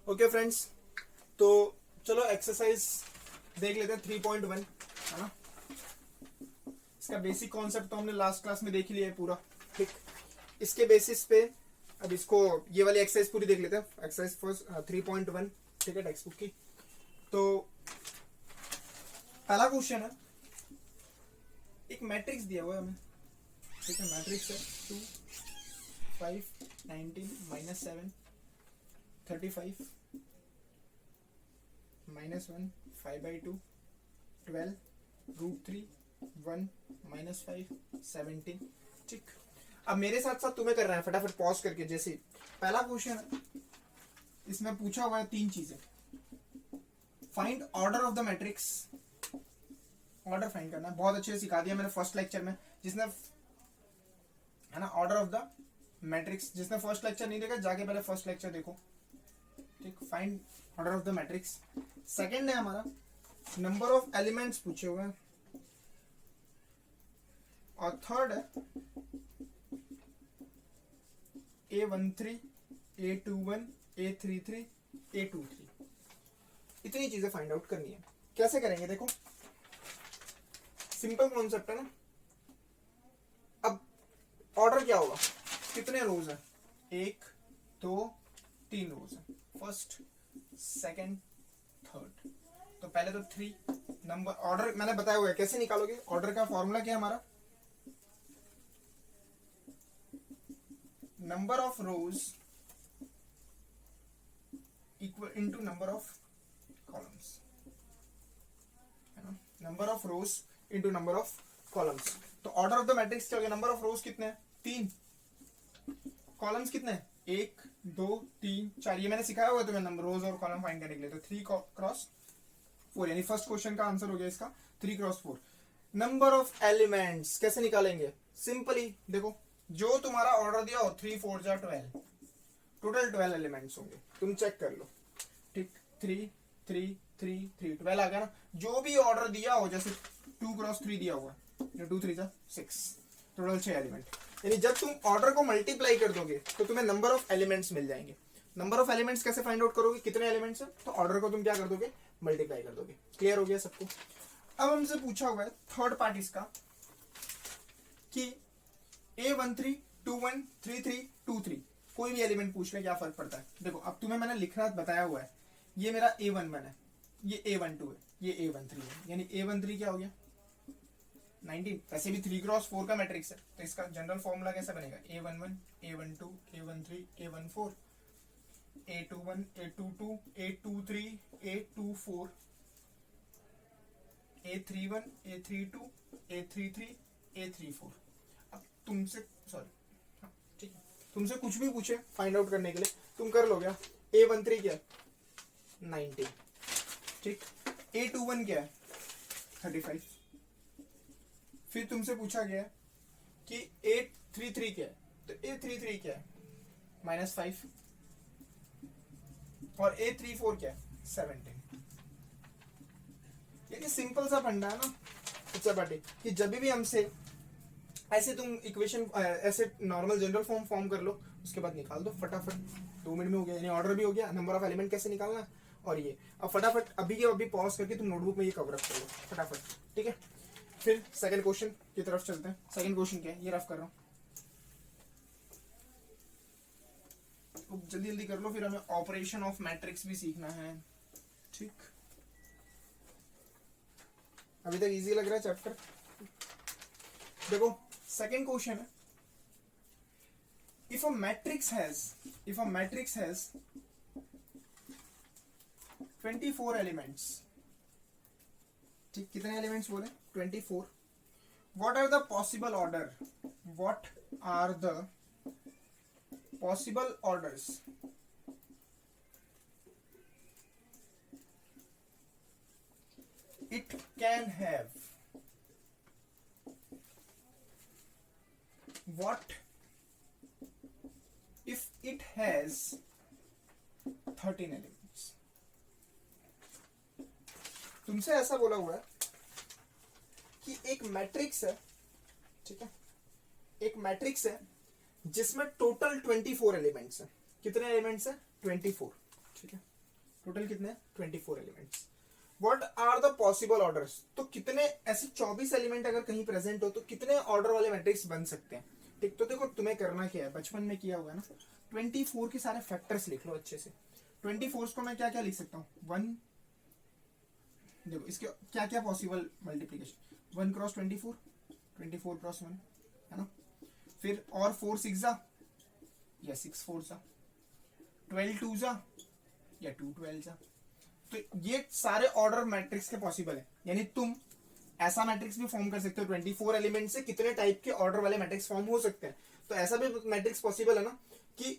Okay friends, तो चलो exercise देख लेते हैं 3.1, है ना। इसका बेसिक कॉन्सेप्ट तो हमने लास्ट क्लास में देख ही लिया है पूरा, ठीक। इसके बेसिस पे अब इसको ये वाली एक्सरसाइज पूरी देख लेते हैं। एक्सरसाइज फर्स्ट 3.1, ठीक है, टेक्स्ट बुक की। तो पहला क्वेश्चन है, एक मैट्रिक्स दिया हुआ है हमें, ठीक है। मैट्रिक्स है 2 5 19 -7 35 -1 5/2 12 √3 1 -5 17, ठीक। अब मेरे साथ साथ तुम्हें करना है, फटाफट पॉज करके। जैसे पहला क्वेश्चन है, इसमें पूछा हुआ है 3 चीजें। Find order of the matrix, order find करना है। बहुत अच्छे से सिखा दिया मैंने फर्स्ट लेक्चर में, जिसने, है ना, ऑर्डर ऑफ द मैट्रिक्स। जिसने फर्स्ट लेक्चर नहीं देखा जाके पहले फर्स्ट लेक्चर देखो, ठीक। Find order of the matrix. Second है हमारा नंबर ऑफ एलिमेंट्स पूछे हुए हैं, और थर्ड है A13 A21 A33 A23। इतनी चीजें फाइंड आउट करनी है। कैसे करेंगे देखो, सिंपल कॉन्सेप्ट है ना। अब ऑर्डर क्या होगा, कितने रोज है, 1 2 3 रोज है, फर्स्ट सेकंड थर्ड। तो पहले तो 3 नंबर, ऑर्डर मैंने बताया हुआ है कैसे निकालोगे। ऑर्डर का फॉर्मूला क्या है हमारा, number of rose equal into number of columns, है ना। Number of rose into number of columns. तो ऑर्डर ऑफ द मैट्रिक्स क्या हो गया, नंबर ऑफ रोज कितने हैं 3, कॉलम्स कितने हैं 1 2 3 4। ये मैंने सिखाया हुआ है तुम्हें नंबर रोज और कॉलम फाइंड करने के लिए। तो 3 क्रॉस 4, यानी फर्स्ट क्वेश्चन का आंसर हो गया इसका 3 क्रॉस 4। नंबर ऑफ एलिमेंट्स कैसे निकालेंगे, सिंपली देखो, जो तुम्हारा ऑर्डर दिया हो 3 4 जा 12, टोटल 12 एलिमेंट्स होंगे। तुम चेक कर लो, ठीक। 3 3 3 3 12 आ गया ना। जो भी ऑर्डर दिया हो, जैसे 2 क्रॉस 3 दिया हुआ, 2 3 जा 6, टोटल 6 एलिमेंट। यानी जब तुम ऑर्डर को मल्टीप्लाई कर दोगे तो तुम्हें नंबर ऑफ एलिमेंट्स मिल जाएंगे। नंबर ऑफ एलिमेंट्स कैसे फाइंड आउट करोगे, कितने एलिमेंट्स हैं, तो ऑर्डर को तुम क्या कर दोगे, मल्टीप्लाई कर दोगे। क्लियर हो गया सबको। अब हमसे पूछा हुआ है थर्ड पार्ट इसका कि A13 21 33 23, कोई भी एलिमेंट पूछ ले क्या फर्क पड़ता है। देखो अब तुम्हें मैंने लिखना बताया हुआ है, ये मेरा A11 है, ये A12 है, ये A13 है, यानी A13 क्या हो गया 19। वैसे भी 3 क्रॉस 4 का मैट्रिक्स है, तो इसका जनरल फॉर्मूला कैसा बनेगा, A11 A12 A13 A14 A21 A22 A23 A24 A31 A32 A33 A34। अब तुमसे ठीक है, तुमसे कुछ भी पूछे फाइंड आउट करने के लिए तुम कर लो क्या। A13 क्या है 19, ठीक। A21 क्या है 35। फिर तुमसे पूछा गया कि A33 क्या है, तो A33 क्या है -5, और A34 क्या है 17। यानी सिंपल सा फंडा है ना चपाटी, कि जब भी हमसे ऐसे तुम इक्वेशन ऐसे नॉर्मल जनरल फॉर्म कर लो, उसके बाद निकाल दो फटाफट, 2 मिनट में हो गया। यानी ऑर्डर भी हो गया, नंबर ऑफ एलिमेंट कैसे निकालना, और ये अब फटाफट अभी के अभी पॉज करके तुम नोटबुक में ये कवर अप कर लो फटाफट, ठीक है। फिर सेकंड क्वेश्चन की तरफ चलते हैं। सेकंड क्वेश्चन क्या है, ये रफ कर रहा हूँ, जल्दी जल्दी कर लो, फिर हमें ऑपरेशन ऑफ मैट्रिक्स भी सीखना है, ठीक। अभी तक इजी लग रहा है चैप्टर। देखो सेकंड क्वेश्चन है, if a matrix has 24 elements, ठीक, कितने एलिमेंट्स बोले 24। what are the possible orders it can have, what if it has 13 elements। तुमसे ऐसा बोला हुआ है कि एक मैट्रिक्स है, ठीक है, एक मैट्रिक्स है जिसमें टोटल 24 एलिमेंट्स है। कितने एलिमेंट्स है 24, ठीक है। टोटल कितने 24 elements. What are the possible orders, तो कितने ऐसे 24 एलिमेंट अगर कहीं प्रेजेंट हो तो कितने ऑर्डर वाले मैट्रिक्स बन सकते हैं। ठीक, तो देखो तुम्हें करना क्या है, बचपन में किया हुआ है ना, 24 के सारे फैक्टर्स लिख लो अच्छे से। 24 को मैं क्या क्या लिख सकता हूँ, 1, देखो इसके क्या क्या पॉसिबल मल्टीप्लीकेशन, 1 क्रॉस 24, 24 क्रॉस 1 है ना, फिर और 4 6 जा या 6 4 जा, 12 2 जा या 2 12 जा। तो ये सारे ऑर्डर मैट्रिक्स के पॉसिबल है, यानी तुम ऐसा मैट्रिक्स भी फॉर्म कर सकते हो 24 एलिमेंट से कितने टाइप के ऑर्डर वाले मैट्रिक्स फॉर्म हो सकते हैं। तो ऐसा भी मैट्रिक्स पॉसिबल है ना कि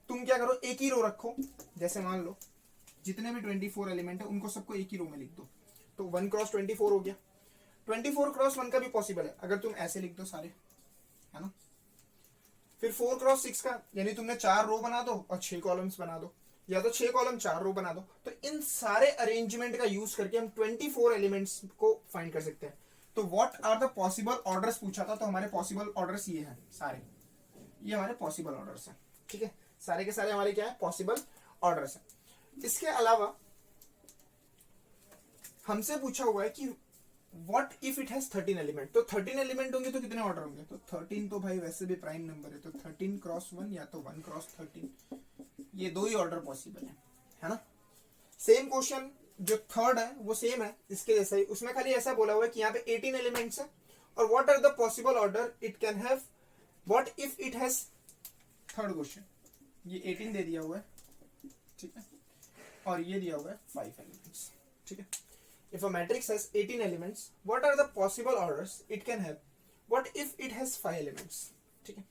तुम क्या करो, एक ही रो रखो, जैसे मान लो जितने भी 24 एलिमेंट है उनको सबको एक ही रो में लिख दो, तो 1 क्रॉस 24 हो गया। 24 क्रॉस 1 का भी पॉसिबल है अगर तुम ऐसे लिख दो सारे, है ना। फिर 4 क्रॉस 6 का, यानी तुमने 4 रो बना दो और 6 कॉलम्स बना दो, या तो 6 कॉलम 4 रो बना दो। तो इन सारे अरेंजमेंट का यूज करके हम 24 एलिमेंट्स को फाइंड कर सकते हैं। तो what are the possible orders पूछा था, तो हमारे पॉसिबल ऑर्डर्स ये हैं सारे, ये हमारे पॉसिबल ऑर्डर्स हैं। ठीक है, सारे के सारे हमारे क्या है, पॉसिबल ऑर्डर्स हैं। इसके अलावा हमसे पूछा हुआ है कि what if it has 13 element, तो 13 एलिमेंट होंगे तो कितने ऑर्डर होंगे, तो 13 तो भाई वैसे भी प्राइम नंबर है, तो 13 क्रॉस 1 या तो 1 क्रॉस 13, ये दो ही ऑर्डर पॉसिबल है ना। सेम क्वेश्चन जो थर्ड है वो सेम है इसके जैसा ही, उसमें खाली ऐसा बोला हुआ है कि यहाँ पे 18 एलिमेंट्स है और what are the possible order it can have, what if it has, third question ये 18 दे दिया हुआ है, ठीक है, और ये दिया हुआ है 5 एलिमेंट्स। ठीक है, if a matrix has 18 elements what are the possible orders it can have, what if it has 5 elements। ठीक है,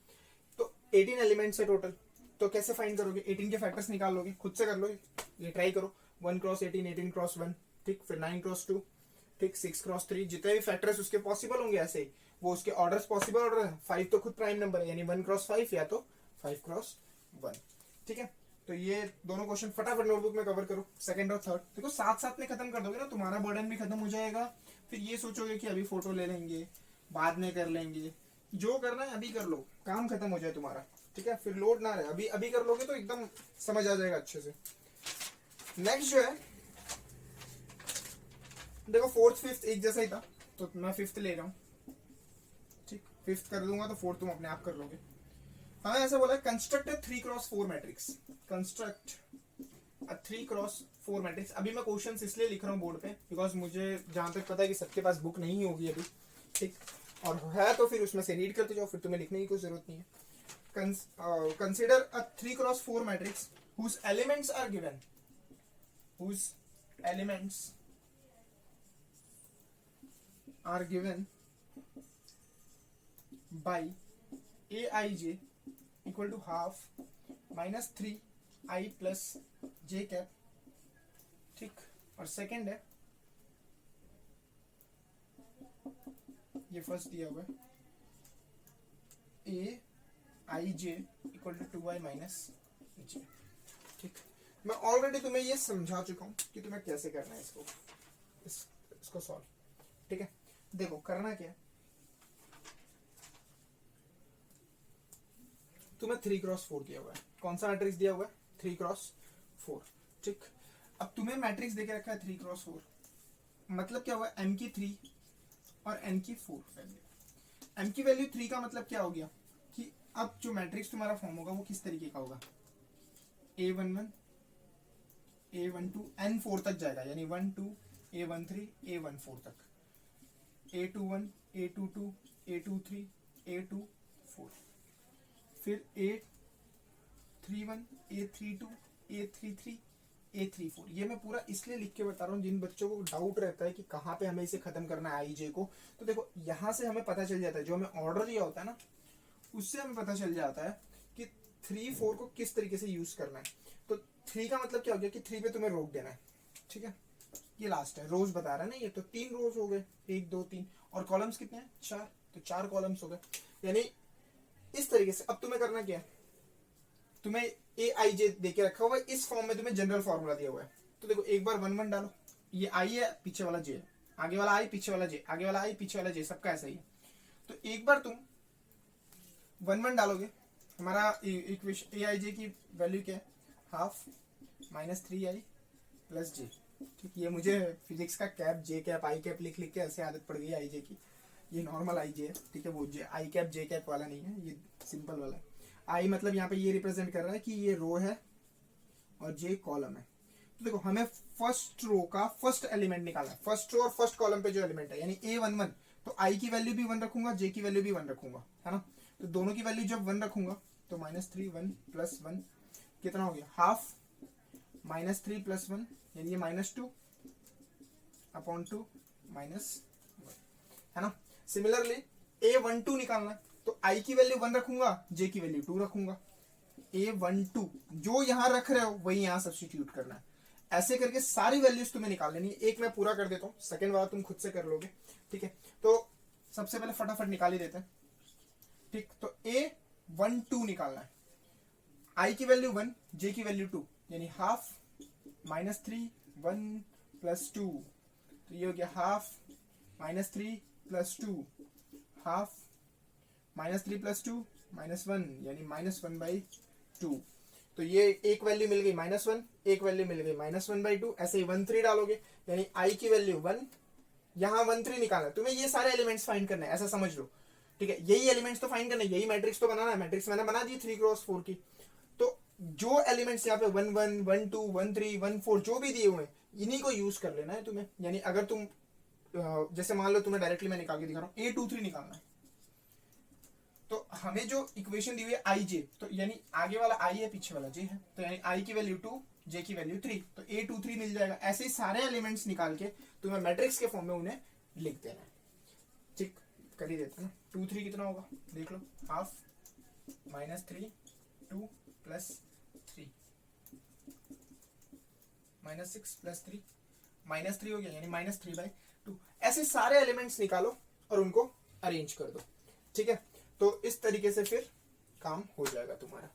तो 18 एलिमेंट्स है टोटल, तो कैसे फाइंड करोगे, 18 के फैक्टर्स निकाल लोगे, खुद से कर लोगे, ये ट्राई करो, 1 क्रॉस 18, 18 क्रॉस 1, ठीक, फिर 9 क्रॉस 2, ठीक, 6 क्रॉस 3, जितने भी फैक्टर्स उसके पॉसिबल होंगे ऐसे ही वो उसके ऑर्डर्स पॉसिबल ऑर्डर है। 5 तो खुद प्राइम नंबर है, यानी 1 क्रॉस 5 या तो 5 क्रॉस 1। ठीक है, तो ये दोनों क्वेश्चन फटाफट नोटबुक में कवर करो, सेकंड और थर्ड। देखो साथ साथ में खत्म कर दोगे ना, तुम्हारा बर्डन भी खत्म हो जाएगा। फिर ये सोचोगे कि अभी फोटो ले लेंगे, बाद में कर लेंगे, जो करना है अभी कर लो, काम खत्म हो जाए तुम्हारा। ठीक है, फिर लोड ना रहे, अभी अभी कर लोगे तो एकदम समझ आ जाएगा अच्छे से। नेक्स्ट जो है, देखो फोर्थ फिफ्थ एक जैसा ही था, तो मैं फिफ्थ ले रहा हूँ। ठीक, फिफ्थ कर दूंगा तो फोर्थ तुम अपने आप कर लोगे। हमें ऐसा बोला है construct a 3 cross 4 matrix, construct a 3 cross 4 matrix. अभी मैं क्वेश्चंस इसलिए लिख रहा हूँ बोर्ड पे बिकॉज मुझे जहां तक पता है कि सबके पास बुक नहीं होगी अभी, ठीक, और है तो फिर उसमें से रीड करते जाओ, फिर तुम्हें लिखने की कोई जरूरत नहीं है। Consider a 3 cross 4 matrix whose elements are given, whose elements are given by aij equal to half minus 3 i plus j cap. ठीक, और सेकंड है, ये फर्स्ट दिया हुआ है ए आई J equal to 2i minus जे। ठीक, मैं ऑलरेडी तुम्हें ये समझा चुका हूं कि तुम्हें कैसे करना है इसको सॉल्व। ठीक है, देखो करना क्या है, तुम्हें 3 क्रॉस 4 दिया हुआ है, कौन सा मैट्रिक्स दिया हुआ है 3 क्रॉस 4। ठीक, अब तुम्हें मैट्रिक्स देके रखा है 3 क्रॉस 4, मतलब क्या हुआ, m की 3 और n की 4 वैल्यू। m की वैल्यू 3 का मतलब क्या हो गया कि अब जो मैट्रिक्स तुम्हारा फॉर्म होगा वो किस तरीके का होगा, a11 a12 n4 तक जाएगा, यानी 1 2 a13 a14 तक, a21 a22 a23 a24, फिर a31 a32 a33 a34। ये मैं पूरा इसलिए लिख के बता रहा हूँ जिन बच्चों को डाउट रहता है कि कहाँ पे हमें इसे खत्म करना है आई जे को। तो देखो यहाँ से हमें पता चल जाता है, जो हमें ऑर्डर दिया होता है ना उससे हमें पता चल जाता है कि 3 4 को किस तरीके से यूज करना है। तो 3 का मतलब क्या हो गया कि 3 पे तुम्हें रोक देना है। ठीक है, ये लास्ट है, रोज बता रहा है ना, ये तो 3 रोज हो गए, 1 2 3, और कॉलम्स कितने हैं 4, तो 4 कॉलम्स हो गए। यानी इस तरीके से अब तुम्हें करना क्या है, तुम्हें ए आई जे देके रखा हुआ है, इस फॉर्म में तुम्हें जनरल फॉर्मूला दिया हुआ है। तो देखो एक बार 1 1 डालो, ये आई है, पीछे वाला जे, आगे वाला आई, पीछे वाला जे, आगे वाला आई, पीछे वाला जे, सबका ऐसा ही है। तो एक बार तुम 1 1 डालोगे, हमारा इक्वेशन ए आई जे की वैल्यू क्या है, हाफ माइनस 3i प्लस जे। ठीक, ये मुझे फिजिक्स का कैप जे कैप आई कैप लिख लिख के ऐसे आदत पड़ गई आई जे की। ये नॉर्मल आई जे है, ठीक है, वो जे आई कैप जे कैप वाला नहीं है, ये सिंपल वाला है। आई मतलब यहाँ पे ये रिप्रेजेंट कर रहा है कि ये रो है और जे कॉलम है। तो देखो हमें फर्स्ट रो का फर्स्ट एलिमेंट निकालना है, फर्स्ट रो और फर्स्ट कॉलम पे जो एलिमेंट है, यानी A11, तो आई की वैल्यू भी 1 रखूंगा, जे की वैल्यू भी 1 रखूंगा, है ना। तो दोनों की वैल्यू जब 1 रखूंगा तो -3 1 + 1 कितना हो गया, हाफ, -3 + 1 यानी ये -2 अपॉन 2 -1, है ना। सिमिलरली A12 निकालना है, तो आई की वैल्यू 1 रखूंगा, जे की वैल्यू 2 रखूंगा। A12 जो यहां रख रहे हो वही यहां सब्स्टिट्यूट करना है। ऐसे करके सारी वैल्यूज तुम्हें निकाल लेनी है। एक मैं पूरा कर देता हूँ, सेकंड वाला तुम खुद से कर लोगे, ठीक है। तो सबसे पहले फटाफट निकाल ही देते हैं, ठीक। तो A12 निकालना है, आई की वैल्यू 1, जे की वैल्यू 2, यानी हाफ, -3 1 + 2, तो ये हो गया हाफ, -3 + 2 हाफ, -3 + 2 -1 यानी -1/2। तो ये एक वैल्यू मिल गई -1, एक वैल्यू मिल गई -1/2, ऐसे ही 1 3 डालोगे यानी आई की वैल्यू 1, यहाँ 1 3 निकालना है तुम्हें, ये सारे एलिमेंट्स फाइंड करने हैं, ऐसा समझ लो, ठीक है। यही एलिमेंट्स तो फाइंड करने, यही मैट्रिक्स तो बनाना है। मैट्रिक्स मैंने बना दी 3x4 की। तो जो एलिमेंट्स यहाँ पे 1 1 1 2 1 3 1 4 जो भी दिए हुए हैं इन्हीं को यूज कर लेना है तुम्हें। यानी अगर तुम जैसे मान लो तुम्हें डायरेक्टली मैं निकाल के दिखा रहा हूँ, A23 निकालना है, तो हमें जो इक्वेशन दी हुई है आई जे, तो यानी आगे वाला आई है पीछे वाला जे है, तो यानी आई की वैल्यू 2, जे की वैल्यू 3, तो A23 मिल जाएगा। ऐसे ही सारे एलिमेंट्स निकाल के तुम्हें मैट्रिक्स के फॉर्म में उन्हें लिख देना है, ठीक। कर ही देते हैं। 2 3 कितना होगा देख लो, हाफ, -3 2 + 3 -6 + 3 -3 हो गया, यानी -3/2। ऐसे सारे एलिमेंट्स निकालो और उनको अरेंज कर दो, ठीक है। तो इस तरीके से फिर काम हो जाएगा तुम्हारा।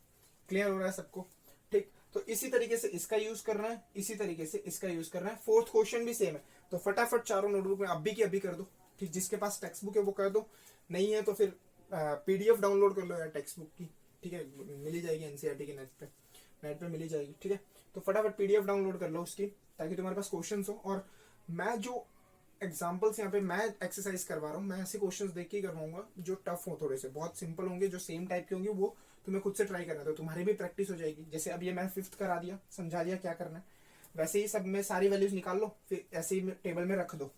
क्लियर हो रहा है सबको, ठीक। तो इसी तरीके से इसका यूज करना है, इसी तरीके से इसका यूज करना है। फोर्थ क्वेश्चन भी सेम है, तो फटाफट चारों नोटबुक में अभी की अभी कर दो, ठीक। जिसके पास टेक्स्ट बुक है वो कर दो, नहीं है तो फिर PDF डाउनलोड कर लो यार टेक्स्ट बुक की, ठीक है, मिली जाएगी NCERT के नेट पे मिली जाएगी, ठीक है। तो फटाफट PDF डाउनलोड कर लो उसकी, ताकि तुम्हारे पास क्वेश्चन हो। और मैं जो एग्जाम्पल्स यहाँ पे मैं एक्सरसाइज करवा रहा हूँ, मैं ऐसे क्वेश्चंस देख के ही करवाऊंगा जो टफ हो, थोड़े से बहुत सिंपल होंगे, जो सेम टाइप के होंगे, वो तुम्हें खुद से ट्राई करना है, तो तुम्हारी भी प्रैक्टिस हो जाएगी। जैसे अब ये मैं 5th करा दिया, समझा दिया क्या करना है, वैसे ही सब में सारी वैल्यूज निकाल लो, फिर ऐसे ही टेबल में रख दो,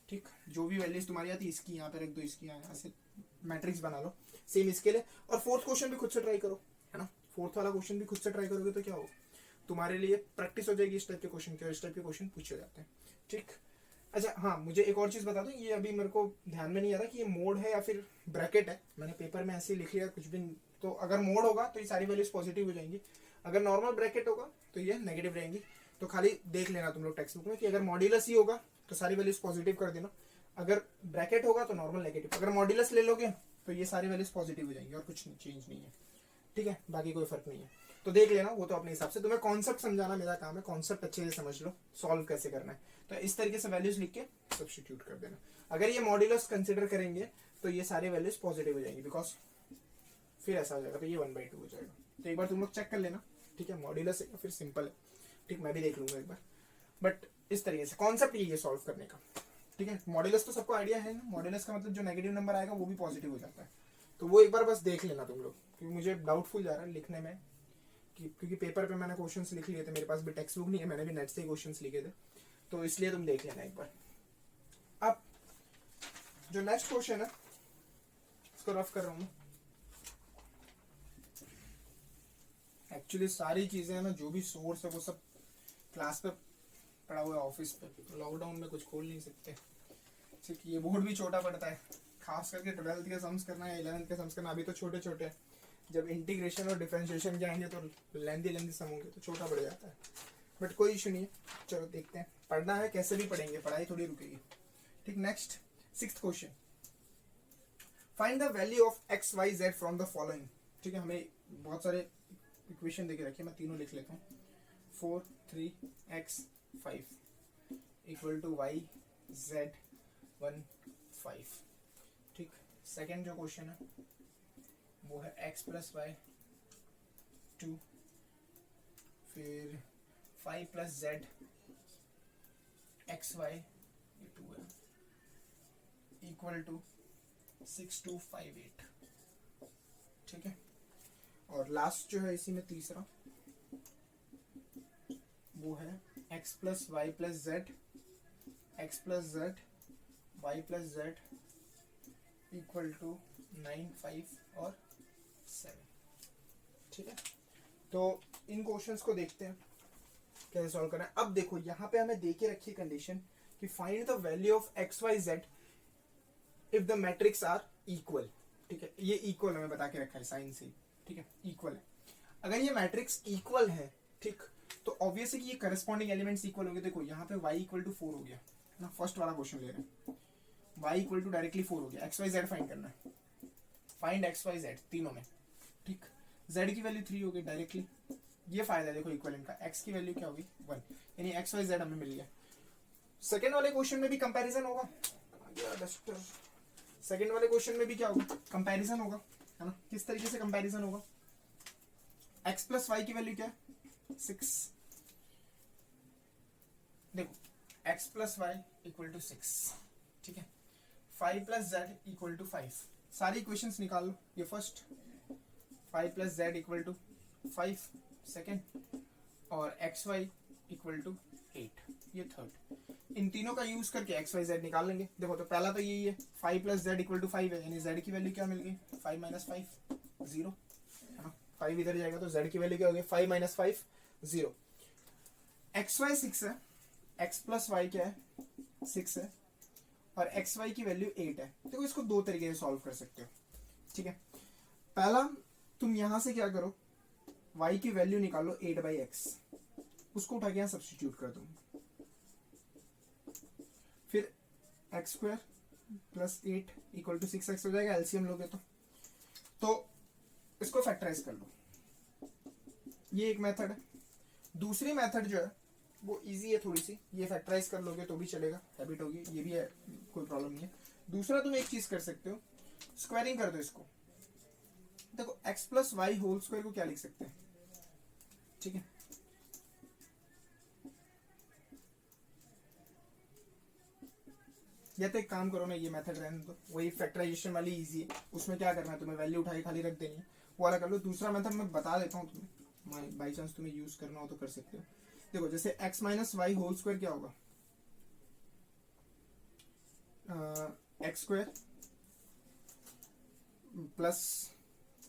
ठीक। जो भी वैल्यूज तुम्हारी आती है इसकी यहाँ पे रख दो, इसकी यहाँ ऐसे मैट्रिक्स बना लो सेम इसके लिए। और फोर्थ क्वेश्चन भी खुद से ट्राई करो, है ना। फोर्थ वाला क्वेश्चन भी खुद से ट्राई करोगे तो क्या हो, तुम्हारे लिए प्रैक्टिस हो जाएगी इस टाइप के क्वेश्चन की, और इस टाइप के क्वेश्चन पूछे जाते हैं, ठीक। अच्छा हाँ, मुझे एक और चीज बता दो, ये अभी मेरे को ध्यान में नहीं आ रहा कि ये मोड है या फिर ब्रैकेट है। मैंने पेपर में ऐसे ही लिख लिया कुछ भी, तो अगर मोड होगा तो ये सारी वैल्यूज पॉजिटिव हो जाएंगी, अगर नॉर्मल ब्रैकेट होगा तो ये नेगेटिव रहेंगी। तो खाली देख लेना तुम लोग टेक्स्ट बुक में कि अगर मॉड्यूलस ही होगा तो सारी वैल्यूज पॉजिटिव कर देना, अगर ब्रैकेट होगा तो नॉर्मल नेगेटिव, अगर मॉड्यूलस ले लोगे तो ये सारी वैल्यूज पॉजिटिव हो जाएंगी और कुछ चेंज नहीं है, ठीक है। बाकी कोई फर्क नहीं है, तो देख लेना, वो तो अपने हिसाब से। तुम्हें कॉन्सेप्ट समझाना मेरा काम है, कॉन्सेप्ट अच्छे से समझ लो, सॉल्व कैसे करना है। तो इस तरीके से वैल्यूज लिख के सब्स्टिट्यूट कर देना। अगर ये मॉड्यूलस कंसिडर करेंगे तो ये सारे वैल्यूज पॉजिटिव हो जाएंगी, बिकॉज फिर ऐसा हो जाएगा, तो ये 1/2 हो जाएगा। तो एक बार तुम लोग चेक कर लेना, ठीक है, मॉड्यूलस है या फिर सिंपल है, ठीक। मैं भी देख लूंगा एक बार, बट इस तरीके से कॉन्सेप्ट ये सॉल्व करने का, ठीक है। मॉड्यूलस तो सबको आइडिया है ना, मॉड्यूलस का मतलब जो नेगेटिव नंबर आएगा वो भी पॉजिटिव हो जाता है, तो वो एक बार बस देख लेना तुम लोग, क्योंकि मुझे डाउटफुल जा रहा है लिखने में, क्योंकि पेपर पे मैंने क्वेश्चंस लिख लिए थे, मेरे पास भी टेक्स्ट बुक नहीं है, मैंने भी नेट से ही क्वेश्चंस लिखे थे, तो इसलिए तुम देख लेना एक बार। अब जो नेक्स्ट क्वेश्चन है इसको रफ कर रहा हूँ। एक्चुअली सारी चीजें है ना, जो भी सोर्स है वो सब क्लास पे पड़ा हुआ है, ऑफिस पे, लॉकडाउन में कुछ खोल नहीं सकते, ठीक। ये बोर्ड भी छोटा पड़ता है, खास करके 12th के सम्स करना है, 11th के सम्स करना, अभी तो छोटे छोटे हैं, जब इंटीग्रेशन और डिफरेंशिएशन के आएंगे तो लेंदी सम होंगे तो छोटा पड़ जाता है, बट कोई इशू नहीं है। चलो देखते हैं, पढ़ना है कैसे भी पढ़ेंगे, पढ़ाई थोड़ी रुकेगी, ठीक। Next 6th question, find the value of x y z from the following, ठीक है। हमें बहुत सारे इक्वेशन देके रखिए, मैं तीनों लिख लेता हूँ। 4 3 x 5 equal to y z 1 5, ठीक। सेकेंड जो क्वेश्चन है वो है x + y 2, फिर 5 + z एक्स वाई ये 2 है इक्वल टू 6258, ठीक है। और लास्ट जो है इसी में तीसरा वो है x plus y plus z, x plus z y plus z equal to 9, 5 और 7, ठीक है। तो इन क्वेश्चंस को देखते हैं कैसे सॉल्व करना है। अब देखो यहाँ पे हमें दे के रखी कंडीशन कि find the value of x y z if the matrix are equal, ठीक है। ये इक्वल हमें बता के रखा है साइन से, ठीक है, इक्वल है। अगर ये मैट्रिक्स इक्वल है, ठीक, तो ऑब्वियस है कि ये करस्पॉन्डिंग एलिमेंट्स इक्वल होंगे। देखो यहाँ पे y इक्वल टू 4 हो गया ना, फर्स्ट वाला क्वेश्चन ले रहे हैं, y इक्वल टू डायरेक्टली 4 हो गया। एक्स वाई जेड फाइंड करना है, फाइंड एक्स वाई जेड तीनों में, ठीक। z की वैल्यू 3 हो गई डायरेक्टली, ये फायदा है देखो इक्वलेंट का। x की वैल्यू क्या होगी 1, यानी एक्स वाई जेड हमें मिल गया। सेकेंड वाले क्वेश्चन में भी कंपैरिजन होगा, सेकेंड वाले क्वेश्चन में भी क्या होगा, कंपैरिजन होगा, है ना। किस तरीके से कंपैरिजन होगा, x प्लस वाई की वैल्यू क्या है 6, देखो x plus y equal to 6, ठीक है। 5 प्लस जेड इक्वल टू 5, सारी इक्वेशंस निकाल लो। ये first 5 plus z equal to 5 second, और एक्स वाई इक्वल टू 8 ये थर्ड। इन तीनों का यूज करके एक्स वाई जेड निकाल लेंगे। देखो तो पहला तो यही है 5 प्लस जेड इक्वल टू 5 है, यानी जेड की वैल्यू क्या मिल गई 5 माइनस 5 0, है ना। 5 इधर जाएगा तो जेड की वैल्यू क्या होगी 5 माइनस 5 0। एक्स वाई 6 है, एक्स प्लस वाई क्या है 6 है, और एक्स वाई की वैल्यू 8 है। देखो इसको दो तरीके से सॉल्व कर सकते हो, ठीक है। पहला तुम यहां से क्या करो, y की वैल्यू निकालो 8 बाई एक्स, उसको उठा के यहाँ सब्सटीट्यूट कर दो। फिर x square plus 8 equal to 6x हो जाएगा, एलसीएम लोगे तो इसको फैक्टराइज कर लो। ये एक मेथड है। दूसरी मेथड जो है वो इजी है थोड़ी सी, ये फैक्टराइज कर लोगे तो भी चलेगा, हैबिट होगी, ये भी है, कोई प्रॉब्लम नहीं है। दूसरा तुम एक चीज कर सकते हो, स्क्वायरिंग कर दो इसको। देखो x plus y whole square को क्या लिख सकते हैं, ठीक है। या तो एक काम करो ना, ये मेथड रहने दो, वही फैक्टराइजेशन वाली इजी है, उसमें क्या करना है तुम्हें, वैल्यू उठा के खाली रख देनी है, वो वाला कर लो। दूसरा मेथड मैं बता देता हूँ तुम्हें, बाई चांस तुम्हें यूज करना हो तो कर सकते हो। देखो जैसे x minus Y whole square क्या होगा, x square plus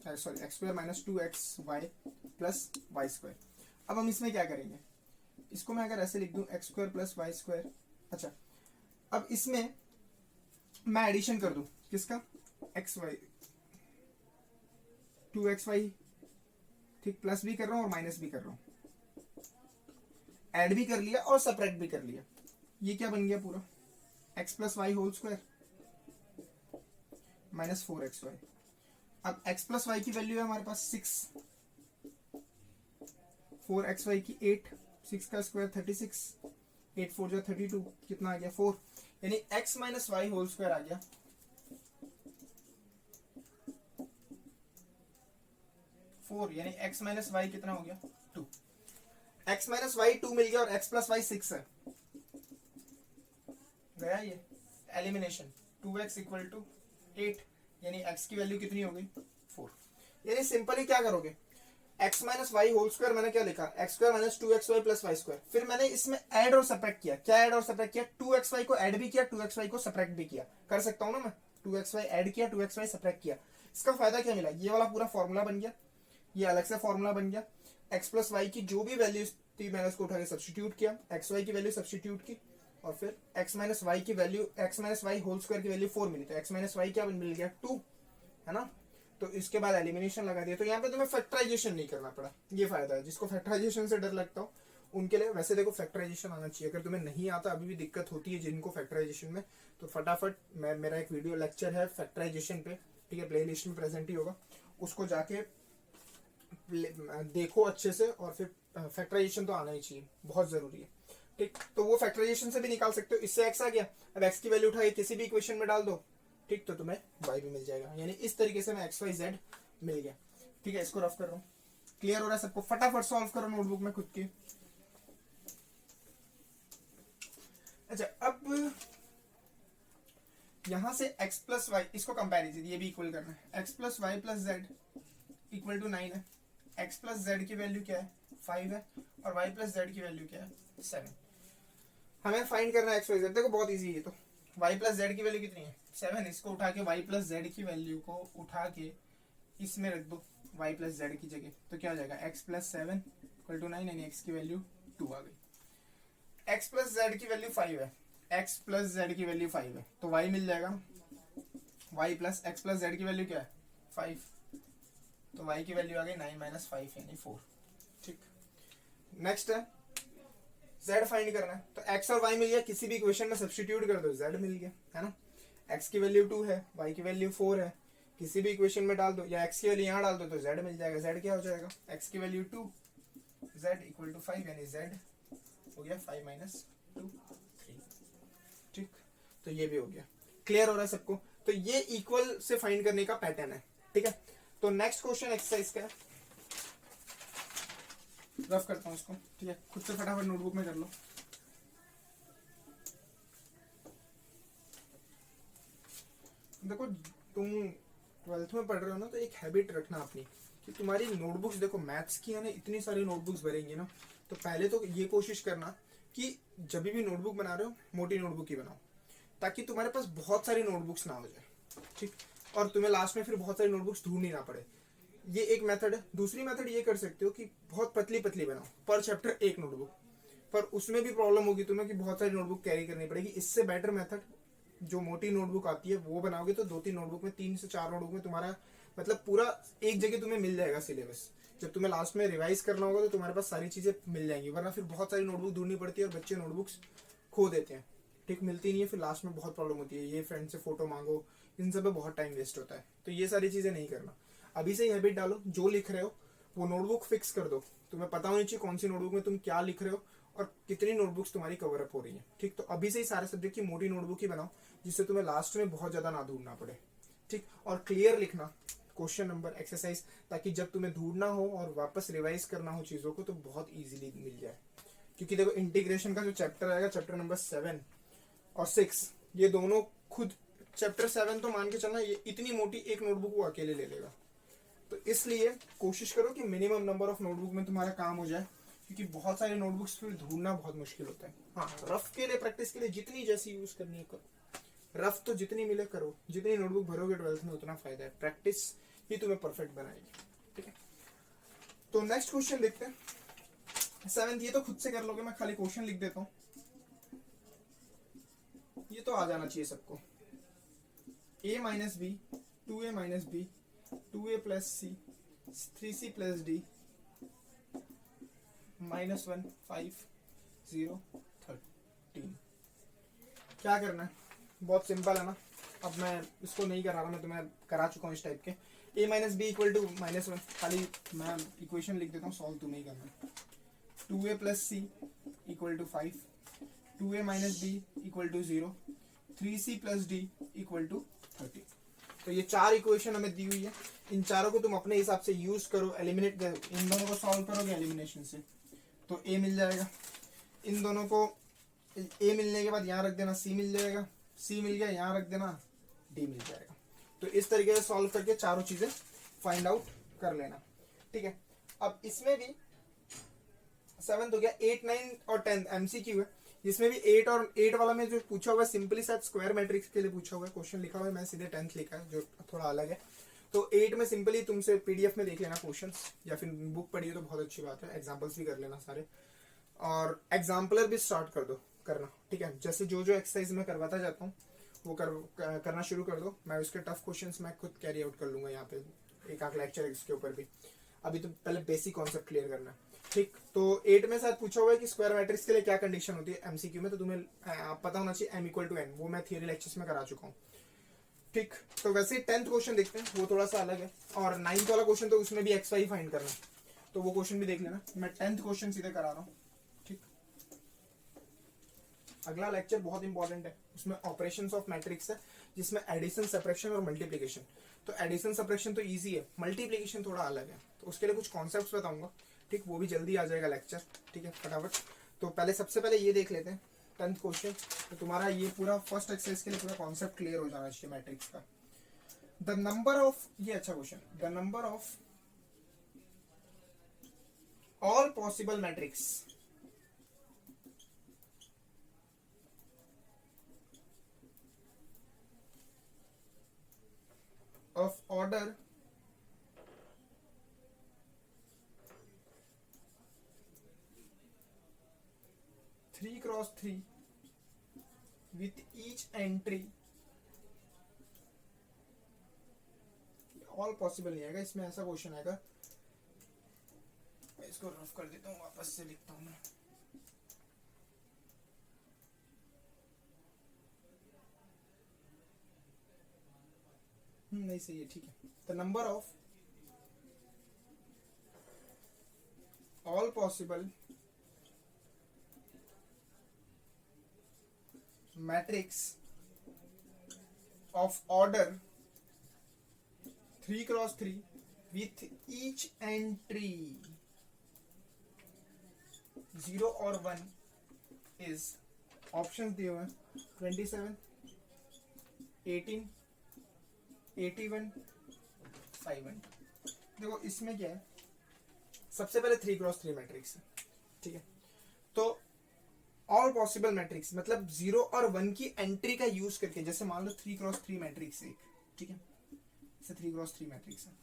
sorry x square minus 2x y plus y square. अब हम इसमें क्या करेंगे, इसको मैं अगर ऐसे लिख दूं x square plus y square, अच्छा अब इसमें मैं एडिशन कर दूं किसका, एक्स वाई 2xy, ठीक, प्लस भी कर रहा हूं और माइनस भी कर रहा हूं, ऐड भी कर लिया और सब्ट्रैक्ट भी कर लिया। ये क्या बन गया पूरा, x plus y whole square minus 4xy। अब x प्लस वाई की वैल्यू है हमारे पास 6, 4xy की 8, 6 का स्क्वायर 36, 8 4 जो 32, कितना आ गया 4, यानी x minus Y whole square आ गया 4, यानी x माइनस वाई कितना हो गया 2। x माइनस वाई 2 मिल गया और x प्लस वाई 6 है, गया ये एलिमिनेशन। 2x इक्वल टू 8, यानी x की वैल्यू कितनी हो गई 4। यानी सिंपली क्या करोगे, x minus Y whole square मैंने क्या लिखा, x square minus 2xy plus y square, फिर मैंने इसमें ऐड और सब्ट्रैक्ट किया। क्या ऐड और सब्ट्रैक्ट किया, 2xy को ऐड भी किया, 2xy को सब्ट्रैक्ट भी किया, कर सकता हूं ना मैं, 2xy ऐड किया 2xy सब्ट्रैक्ट किया। इसका फायदा क्या मिला, ये वाला पूरा फॉर्मूला बन गया, ये अलग से फॉर्मूला बन गया। x प्लस वाई की जो भी वैल्यू थी मैंने उसको उठा के सब्स्टिट्यूट किया, एक्स वाई की वैल्यू सब्स्टिट्यूट की, और फिर x माइनस वाई की value, x minus Y whole square की वैल्यू 4 मिली, तो x माइनस वाई क्या मिल गया 2, है ना। तो इसके बाद एलिमिनेशन लगा दिया, तो यहाँ पे तुम्हें फैक्टराइजेशन नहीं करना पड़ा, ये फायदा है। जिसको फैक्टराइजेशन से डर लगता हो उनके लिए, वैसे देखो फैक्टराइजेशन आना चाहिए। अगर तुम्हें नहीं आता, अभी भी दिक्कत होती है जिनको फैक्टराइजेशन में, तो फटाफट मेरा एक वीडियो लेक्चर है फैक्टराइजेशन पे, ठीक है, प्ले लिस्ट में प्रेजेंट ही होगा, उसको जाके देखो अच्छे से, और फिर फैक्टराइजेशन तो आना ही चाहिए, बहुत जरूरी है, ठीक। तो वो फैक्टराइजेशन से भी निकाल सकते हो। इससे x आ गया, अब x की वैल्यू उठाई किसी भी इक्वेशन में डाल दो, ठीक, तो तुम्हें y भी मिल जाएगा। यानी इस तरीके से मैं x y z मिल गया, ठीक है। इसको रफ कर रहा हूँ, क्लियर हो रहा है सबको, फटाफट सॉल्व करो नोटबुक में खुद की। यहां से x प्लस वाई, इसको कंपेरिजन ये भी इक्वल करना है, x plus y plus z equal to 9 है, x प्लस जेड की वैल्यू क्या है 5 है, और y प्लस जेड की वैल्यू क्या है 7। हमें फाइंड करना है x वाई जेड। देखो बहुत इजी है, तो y प्लस जेड की वैल्यू कितनी है 7, इसको उठा के y प्लस जेड की वैल्यू को उठा के इसमें रख दो y प्लस जेड की जगह, तो क्या हो जाएगा x प्लस 7 इक्वल टू 9, यानी x की वैल्यू 2 आ गई। x प्लस जेड की वैल्यू 5 है, x प्लस जेड की वैल्यू 5 है, तो y मिल जाएगा y plus x plus z की वैल्यू क्या है 5, तो y की वैल्यू आ गई 9 माइनस 5 यानी 4। ठीक, नेक्स्ट है z फाइंड करना है, तो x और y मिल गया, किसी भी इक्वेशन में सब्स्टिट्यूट कर दो z मिल गया, है ना। x की वैल्यू 2 है, y की वैल्यू 4 है, किसी भी इक्वेशन में डाल दो, या x की वैल्यू यहाँ डाल दो तो z मिल जाएगा। z क्या हो जाएगा, x की वैल्यू 2, z इक्वल टू 5, यानी z हो गया 5 माइनस 2 3। ठीक, तो ये भी हो गया। क्लियर हो रहा है सबको। तो ये इक्वल से फाइंड करने का पैटर्न है। ठीक है, तो नेक्स्ट क्वेश्चन एक्सरसाइज का है, रफ करता हूँ इसको। ठीक है, खुद से फटाफट नोटबुक में कर लो। देखो तुम 12th में पढ़ रहे हो ना, तो एक हैबिट रखना अपनी कि तुम्हारी नोटबुक्स, देखो मैथ्स की है ना, इतनी सारी नोटबुक्स भरेंगे ना, तो पहले तो ये कोशिश करना कि जब भी नोटबुक बना रहे हो मोटी नोटबुक ही बनाओ, ताकि तुम्हारे पास बहुत सारी नोटबुक्स ना हो जाए। ठीक, और तुम्हें लास्ट में फिर बहुत सारी नोटबुक्स ढूंढनी ना पड़े। ये एक मेथड है। दूसरी मेथड ये कर सकते हो कि बहुत पतली पतली बनाओ, पर चैप्टर एक नोटबुक, पर उसमें भी प्रॉब्लम होगी तुम्हें कि बहुत सारी नोटबुक कैरी करनी पड़ेगी। इससे बेटर मेथड जो मोटी नोटबुक आती है वो बनाओगे, तो 2-3 नोटबुक में, 3 से 4 नोटबुक में तुम्हारा मतलब पूरा एक जगह तुम्हें मिल जाएगा सिलेबस। जब तुम्हें लास्ट में रिवाइज करना होगा तो तुम्हारे पास सारी चीजें मिल जाएंगी, वरना फिर बहुत सारी नोटबुक ढूंढनी पड़ती है और बच्चे नोटबुक्स खो देते हैं। ठीक, मिलती नहीं है, फिर लास्ट में बहुत प्रॉब्लम होती है। ये फ्रेंड से फोटो मांगो, इन सब में बहुत टाइम वेस्ट होता है। तो ये सारी चीजें नहीं करना। अभी से ही हैबिट डालो, जो लिख रहे हो वो नोटबुक फिक्स कर दो। तुम्हें पता होनी चाहिए कौन सी नोटबुक में तुम क्या लिख रहे हो और कितनी नोटबुक्स तुम्हारी कवर अप हो रही है। ठीक, तो अभी से ही सारे सब्जेक्ट की मोटी नोटबुक ही बनाओ, जिससे तुम्हें लास्ट में बहुत ज्यादा ना ढूंढना पड़े। ठीक, और क्लियर लिखना क्वेश्चन नंबर, एक्सरसाइज, ताकि जब तुम्हें ढूंढना हो और वापस रिवाइज करना हो चीजों को तो बहुत इजीली मिल जाए। क्योंकि देखो इंटीग्रेशन का जो चैप्टर आएगा, चैप्टर नंबर 7 और 6, ये दोनों खुद, चैप्टर 7 तो मान के चलना ये इतनी मोटी एक नोटबुक वो अकेले ले लेगा। तो इसलिए कोशिश करो कि मिनिमम नंबर ऑफ नोटबुक में तुम्हारा काम हो जाए, क्योंकि बहुत सारे नोटबुक्स फिर ढूंढना बहुत मुश्किल होता है। हाँ, रफ के लिए, प्रैक्टिस के लिए जितनी जैसी यूज करनी है करो, रफ तो जितनी मिले करो। जितनी नोटबुक भरोगे 12th में उतना फायदा है, प्रैक्टिस ही तुम्हें परफेक्ट बनाएगी। ठीक है, तो नेक्स्ट क्वेश्चन देखते हैं। 7th ये तो खुद से कर लोगे, मैं खाली क्वेश्चन लिख देता हूँ, ये तो आ जाना चाहिए सबको। a minus b, 2a minus b, 2a plus c, 3c plus d, -1 5 0 13। क्या करना है, बहुत सिंपल है ना। अब मैं इसको नहीं करा रहा, मैं तुम्हें करा चुका हूँ इस टाइप के। a minus b equal to -1, खाली मैं इक्वेशन लिख देता हूँ, सॉल्व तुम्हें ही करना है। 2a plus c equal to 5, 2a minus b equal to 0, 3c plus d equal to 30। तो ये 4 इक्वेशन हमें दी हुई है, इन चारों को तुम अपने हिसाब से यूज करो, एलिमिनेट, इन दोनों को सॉल्व करोगे एलिमिनेशन से तो a मिल जाएगा। इन दोनों को a मिलने के बाद यहाँ रख देना, c मिल जाएगा, c मिल गया, यहाँ रख देना, d मिल जाएगा। तो इस तरीके से सॉल्व करके चारों चीजें फाइंड आउट कर लेना। ठीक है, अब इसमें भी 7th हो गया, 8 9 और 10 MCQ है, जिसमें भी 8 और 8 वाला में जो पूछा हुआ है सिंपली शायद स्क्वायर मैट्रिक्स के लिए पूछा हुआ है, क्वेश्चन लिखा हुआ है, मैं सीधे 10th लिखा है जो थोड़ा अलग है। तो 8 में सिंपली तुमसे PDF में देख लेना क्वेश्चंस, या फिर बुक पढ़िए तो बहुत अच्छी बात है, एग्जांपल्स भी कर लेना सारे, और एग्जाम्पलर भी स्टार्ट कर दो करना। ठीक है, जैसे जो जो एक्सरसाइज मैं करवाता जाता हूँ वो करना शुरू कर दो। मैं उसके टफ क्वेश्चंस मैं खुद कैरी आउट कर लूंगा यहाँ पे, एक आध लेक्चर इसके ऊपर भी। अभी तो पहले बेसिक कॉन्सेप्ट क्लियर करना है। ठीक, तो 8 में शायद पूछा हुआ है कि स्क्वायर मैट्रिक्स के लिए क्या कंडीशन होती है MCQ में, तो तुम्हें पता होना चाहिए m = n, वो मैं थियरी लेक्चर्स में करा चुका हूँ। ठीक, तो वैसे 10th क्वेश्चन देखते हैं, वो थोड़ा सा अलग है, और 9th वाला क्वेश्चन तो उसमें भी xy फाइंड करना है, तो वो क्वेश्चन भी देख लेना। मैं 10th क्वेश्चन सीधे करा रहा हूँ। ठीक, अगला लेक्चर बहुत इंपॉर्टेंट है, उसमें ऑपरेशंस ऑफ मैट्रिक्स है, जिसमें एडिशन, सब्ट्रैक्शन और मल्टीप्लिकेशन। तो एडिशन सब्ट्रैक्शन तो इजी है, मल्टीप्लिकेशन थोड़ा अलग है, तो उसके लिए कुछ कॉन्सेप्ट्स बताऊंगा। ठीक, वो भी जल्दी आ जाएगा लेक्चर। ठीक है, फटाफट। तो पहले सबसे पहले ये देख लेते हैं 10th क्वेश्चन। तो तुम्हारा ये पूरा फर्स्ट एक्सरसाइज के लिए पूरा कॉन्सेप्ट क्लियर हो जाना चाहिए मैट्रिक्स का। द नंबर ऑफ, ये अच्छा question, the number of all possible matrix of order 3x3 with each entry, all possible नहीं आएगा इसमें, ऐसा क्वेश्चन आएगा। मैं इसको रफ कर देता हूँ, वापस से लिखता हूँ मैं। नहीं सही है, ठीक है। The number of all possible matrix of order 3x3 with each entry 0 और 1 is, ऑप्शन दिए हुए 27, 18, 81, 51। देखो इसमें क्या है, सबसे पहले 3x3 मैट्रिक्स है, ठीक है। तो ऑल पॉसिबल मैट्रिक्स मतलब 0 और 1 की एंट्री का यूज करके, जैसे मान लो 3x3 मैट्रिक्स है, ठीक है, जैसे 3x3 मैट्रिक्स है,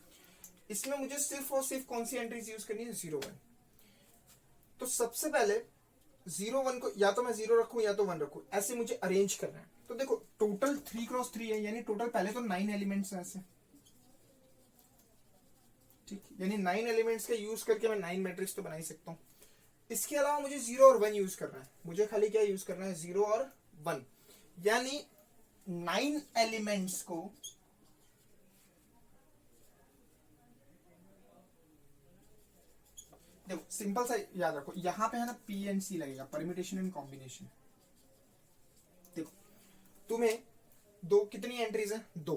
इसमें मुझे सिर्फ और सिर्फ कौन सी एंट्रीज यूज करनी है, 0 1। तो सबसे पहले 0 1 को या तो मैं 0 रखूं या तो 1 रखूं, ऐसे मुझे अरेंज करना है। तो देखो टोटल 3x3 है, यानी टोटल पहले तो 9 एलिमेंट्स हैं ऐसे, ठीक, यानी 9 एलिमेंट्स का यूज करके मैं 9 मैट्रिक्स तो बना ही सकता हूँ। इसके अलावा मुझे 0 और 1 यूज करना है, मुझे खाली क्या यूज करना है, 0 और 1, यानी 9 एलिमेंट्स को देखो सिंपल सा याद रखो, यहां पे है ना पी एंड सी लगेगा, परम्यूटेशन एंड कॉम्बिनेशन। देखो तुम्हें दो कितनी एंट्रीज है, 2,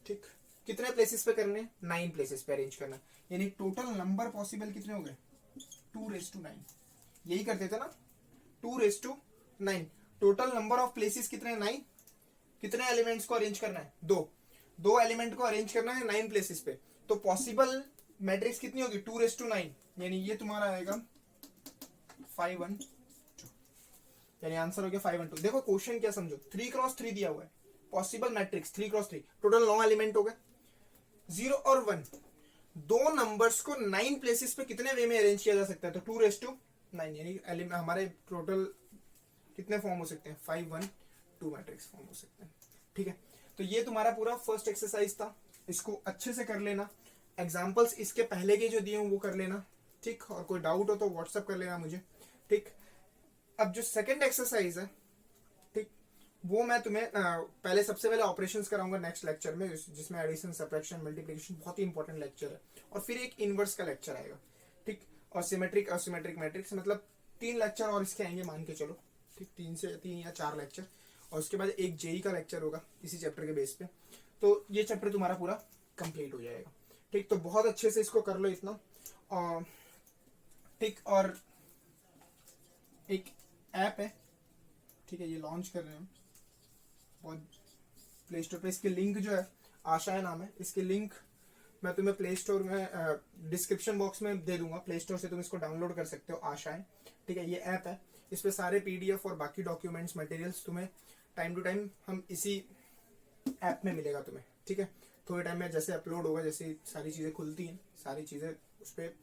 ठीक, कितने प्लेसेस पे करने, 9 प्लेसेस पे अरेंज करना, यानी टोटल नंबर पॉसिबल कितने हो गए, 2�9। यही करते थे ना, 2�9। टोटल नंबर ऑफ प्लेसेस कितने, 9। कितने एलिमेंट्स को अरेंज करना है, 2 एलिमेंट को अरेंज करना है 9 प्लेसेस पे। तो पॉसिबल मैट्रिक्स कितनी होगी, 2�9, यानी ये तुम्हारा आएगा 512, यानी आंसर हो गया 512। देखो क्वेश्चन क्या समझो, 3x3 दिया हुआ है, possible matrix 3x3, total 9 element हो गए, 0 और 1, दो नंबर्स को 9 प्लेसेस पे कितने वे में अरेंज किया जा सकता है, तो 2�9, यानी हमारे टोटल कितने फॉर्म हो सकते हैं, 512 मैट्रिक्स फॉर्म हो सकते हैं, ठीक है। तो ये तुम्हारा पूरा फर्स्ट एक्सरसाइज था, इसको अच्छे से कर लेना, एग्जाम्पल्स इसके पहले के जो दिए हैं वो कर लेना, ठीक, और कोई डाउट हो तो व्हाट्सअप कर लेना मुझे, ठीक। अब जो सेकंड एक्सरसाइज है, ठीक, वो मैं तुम्हें पहले सबसे पहले ऑपरेशंस कराऊंगा नेक्स्ट लेक्चर में, जिसमें एडिशन, सब्ट्रैक्शन, मल्टीप्लिकेशन बहुत ही इंपॉर्टेंट लेक्चर है, और फिर एक इनवर्स का लेक्चर आएगा, ठीक, और सिमेट्रिक असिमेट्रिक मैट्रिक्स, मतलब 3 लेक्चर और इसके आएंगे मान के चलो, ठीक, 3 या 4 लेक्चर, और उसके बाद एक जेई का लेक्चर होगा इसी चैप्टर के बेस पे। तो ये चैप्टर तुम्हारा पूरा कंप्लीट हो जाएगा, ठीक। तो बहुत अच्छे से इसको कर लो इतना, ठीक। और एक ऐप है, ठीक है, ये लॉन्च कर रहे हैं बहुत प्ले स्टोर पे, इसके लिंक जो है आशाएं नाम है, इसके लिंक मैं तुम्हें प्ले स्टोर में डिस्क्रिप्शन बॉक्स में दे दूंगा, प्ले स्टोर से तुम इसको डाउनलोड कर सकते हो, आशाएं, ठीक है। ये ऐप है, इस पे सारे पीडीएफ और बाकी डॉक्यूमेंट्स मटेरियल्स तुम्हें टाइम टू टाइम हम इसी ऐप में मिलेगा तुम्हें, ठीक है। थोड़े टाइम में जैसे अपलोड होगा, जैसे सारी चीज़ें खुलती हैं, सारी चीज़ें उस पर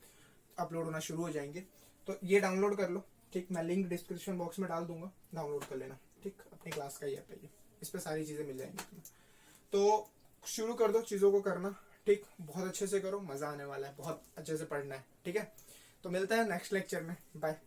अपलोड होना शुरू हो जाएंगे, तो ये डाउनलोड कर लो, ठीक। मैं लिंक डिस्क्रिप्शन बॉक्स में डाल दूंगा, डाउनलोड कर लेना, ठीक। अपनी क्लास का ही ऐप है ये, इस पर सारी चीज़ें मिल जाएंगी तुम्हें। तो शुरू कर दो चीज़ों को करना, ठीक, बहुत अच्छे से करो, मज़ा आने वाला है, बहुत अच्छे से पढ़ना है, ठीक है। तो मिलते हैं नेक्स्ट लेक्चर में, बाय।